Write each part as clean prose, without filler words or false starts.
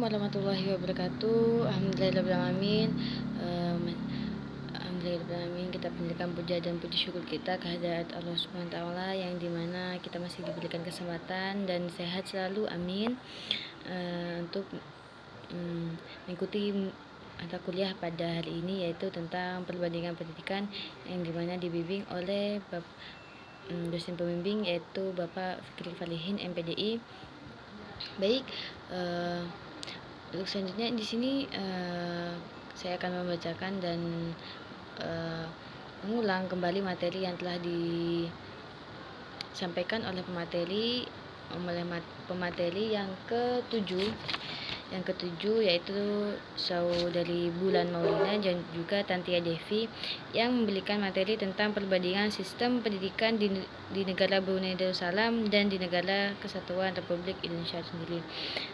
Assalamualaikum warahmatullahi wabarakatuh. Alhamdulillahirrahmanirrahim. Alhamdulillahirrahmanirrahim. Kita panjatkan puja dan puji syukur kita kehadirat Allah Subhanahu wa taala yang dimana kita masih diberikan kesempatan dan sehat selalu. Amin. Untuk mengikuti mata kuliah pada hari ini, yaitu tentang perbandingan pendidikan yang dimana dibimbing oleh dosen pembimbing, yaitu Bapak Fikri Falihin MPDI. Baik, untuk selanjutnya di sini saya akan membacakan dan mengulang kembali materi yang telah disampaikan oleh pemateri yang ketujuh. Yang ketujuh yaitu saudari Bulan Maulina dan juga Tantia Devi yang memberikan materi tentang perbandingan sistem pendidikan di negara Brunei Darussalam dan di negara Kesatuan Republik Indonesia sendiri.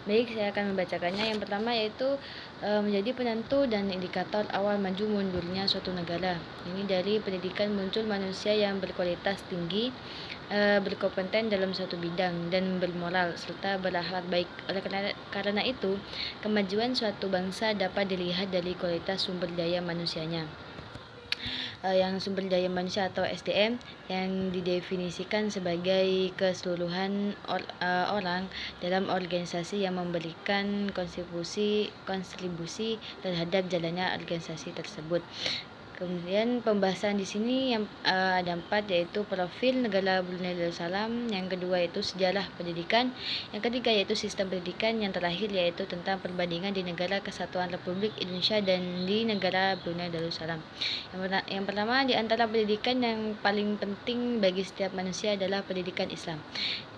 Baik, saya akan membacakannya. Yang pertama yaitu menjadi penentu dan indikator awal maju mundurnya suatu negara. Ini dari pendidikan muncul manusia yang berkualitas tinggi, berkompeten dalam suatu bidang dan bermoral serta berakhlak baik. Oleh karena itu, kemajuan suatu bangsa dapat dilihat dari kualitas sumber daya manusianya. Yang sumber daya manusia atau SDM yang didefinisikan sebagai keseluruhan orang dalam organisasi yang memberikan kontribusi terhadap jalannya organisasi tersebut. Kemudian pembahasan di sini yang ada 4, yaitu profil negara Brunei Darussalam, yang kedua yaitu sejarah pendidikan, yang ketiga yaitu sistem pendidikan, yang terakhir yaitu tentang perbandingan di negara Kesatuan Republik Indonesia dan di negara Brunei Darussalam. Yang pertama, di antara pendidikan yang paling penting bagi setiap manusia adalah pendidikan Islam,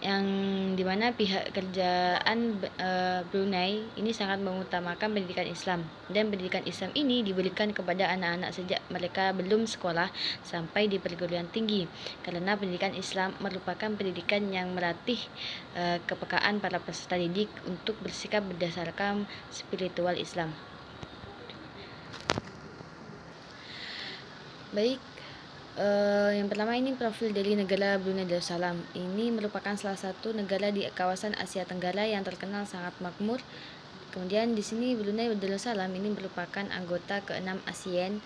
yang dimana pihak kerajaan Brunei ini sangat mengutamakan pendidikan Islam, dan pendidikan Islam ini diberikan kepada anak-anak sejak mereka belum sekolah sampai di perguruan tinggi, karena pendidikan Islam merupakan pendidikan yang melatih kepekaan para peserta didik untuk bersikap berdasarkan spiritual Islam. Baik, yang pertama ini profil dari negara Brunei Darussalam. Ini merupakan salah satu negara di kawasan Asia Tenggara yang terkenal sangat makmur. Kemudian di sini Brunei Darussalam ini merupakan anggota ke-6 ASEAN.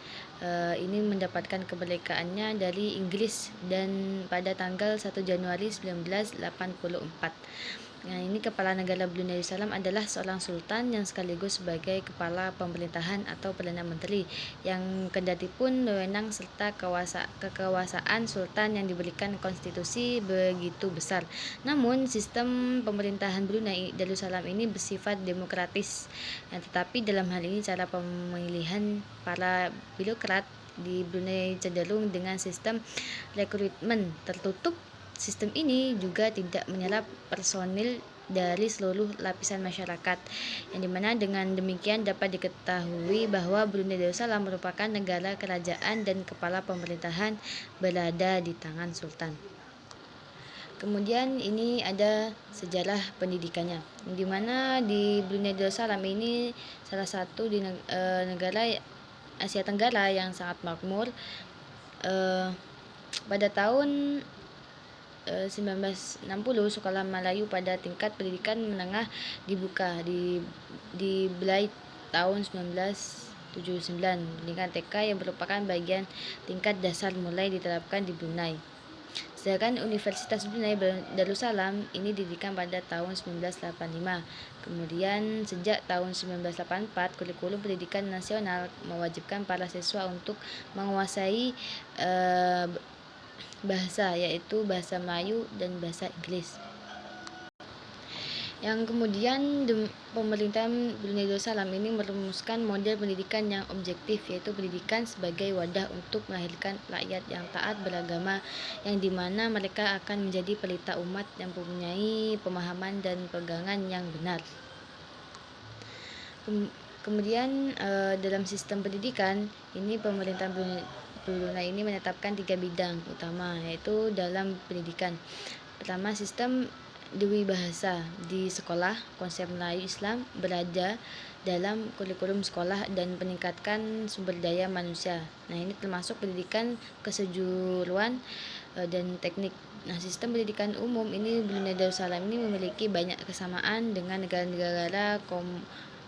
Ini mendapatkan kemerdekaannya dari Inggris dan pada tanggal 1 Januari 1984. Nah, ini kepala negara Brunei Darussalam adalah seorang sultan yang sekaligus sebagai kepala pemerintahan atau perdana menteri, yang kendatipun wewenang serta kekuasaan sultan yang diberikan konstitusi begitu besar. Namun sistem pemerintahan Brunei Darussalam ini bersifat demokratis. Tetapi dalam hal ini cara pemilihan para birokrat di Brunei cenderung dengan sistem rekrutmen tertutup. Sistem ini juga tidak menyerap personil dari seluruh lapisan masyarakat, yang dimana dengan demikian dapat diketahui bahwa Brunei Darussalam merupakan negara kerajaan dan kepala pemerintahan berada di tangan sultan. Kemudian ini ada sejarah pendidikannya, yang dimana di Brunei Darussalam ini salah satu di negara Asia Tenggara yang sangat makmur. Pada tahun 1960 sekolah Melayu pada tingkat pendidikan menengah dibuka di Belait tahun 1979. Pendidikan TK yang merupakan bagian tingkat dasar mulai diterapkan di Brunei. Sedangkan Universitas Brunei Darussalam ini didirikan pada tahun 1985. Kemudian sejak tahun 1984 kurikulum pendidikan nasional mewajibkan para siswa untuk menguasai bahasa, yaitu bahasa Melayu dan bahasa Inggris. Yang kemudian pemerintahan Brunei Darussalam ini merumuskan model pendidikan yang objektif, yaitu pendidikan sebagai wadah untuk melahirkan rakyat yang taat beragama, yang dimana mereka akan menjadi pelita umat yang mempunyai pemahaman dan pegangan yang benar. Kemudian dalam sistem pendidikan ini pemerintahan Brunei ini menetapkan 3 bidang utama, yaitu dalam pendidikan. Pertama, sistem Dewi Bahasa di sekolah, konsep Melayu Islam berada dalam kurikulum sekolah dan meningkatkan sumber daya manusia. Nah, ini termasuk pendidikan kesejuruan dan teknik. Nah, sistem pendidikan umum ini Brunei Darussalam ini memiliki banyak kesamaan dengan negara-negara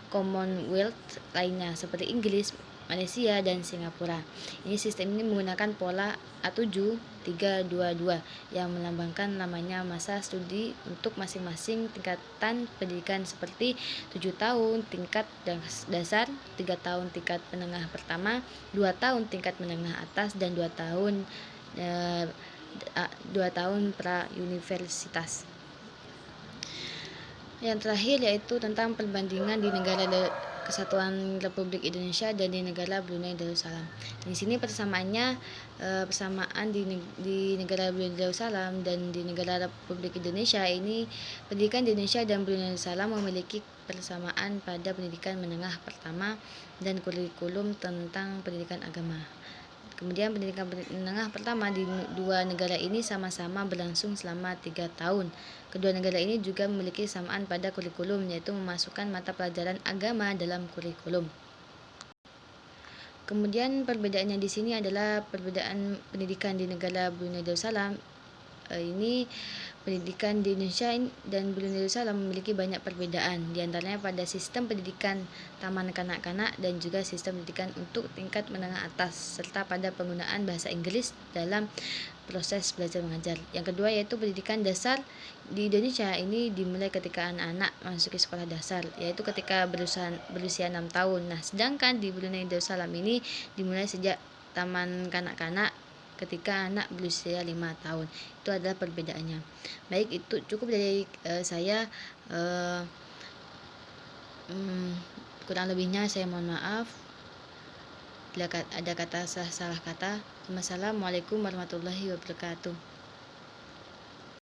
Commonwealth lainnya seperti Inggris, Malaysia, dan Singapura. Ini sistem ini menggunakan pola A7-3-2-2 yang melambangkan lamanya masa studi untuk masing-masing tingkatan pendidikan seperti 7 tahun tingkat dasar, 3 tahun tingkat menengah pertama, 2 tahun tingkat menengah atas, dan 2 tahun 2 tahun pra-universitas. Yang terakhir yaitu tentang perbandingan di negara Kesatuan Republik Indonesia dan di negara Brunei Darussalam. Di sini persamaannya persamaan di negara Brunei Darussalam dan di negara Republik Indonesia ini, pendidikan di Indonesia dan Brunei Darussalam memiliki persamaan pada pendidikan menengah pertama dan kurikulum tentang pendidikan agama. Kemudian pendidikan menengah pertama di dua negara ini sama-sama berlangsung selama 3 tahun. Kedua negara ini juga memiliki kesamaan pada kurikulum, yaitu memasukkan mata pelajaran agama dalam kurikulum. Kemudian perbedaannya di sini adalah perbedaan pendidikan di negara Brunei Darussalam. Ini pendidikan di Indonesia dan Brunei Darussalam memiliki banyak perbedaan, diantaranya pada sistem pendidikan taman kanak-kanak dan juga sistem pendidikan untuk tingkat menengah atas, serta pada penggunaan bahasa Inggris dalam proses belajar mengajar. Yang kedua yaitu pendidikan dasar di Indonesia ini dimulai ketika anak-anak memasuki sekolah dasar, yaitu ketika berusia 6 tahun. Nah, sedangkan di Brunei Darussalam ini dimulai sejak taman kanak-kanak ketika anak berusia 5 tahun. Itu adalah perbedaannya. Baik, itu cukup dari saya. Kurang lebihnya saya mohon maaf bila ada kata salah kata. Wassalamualaikum warahmatullahi wabarakatuh.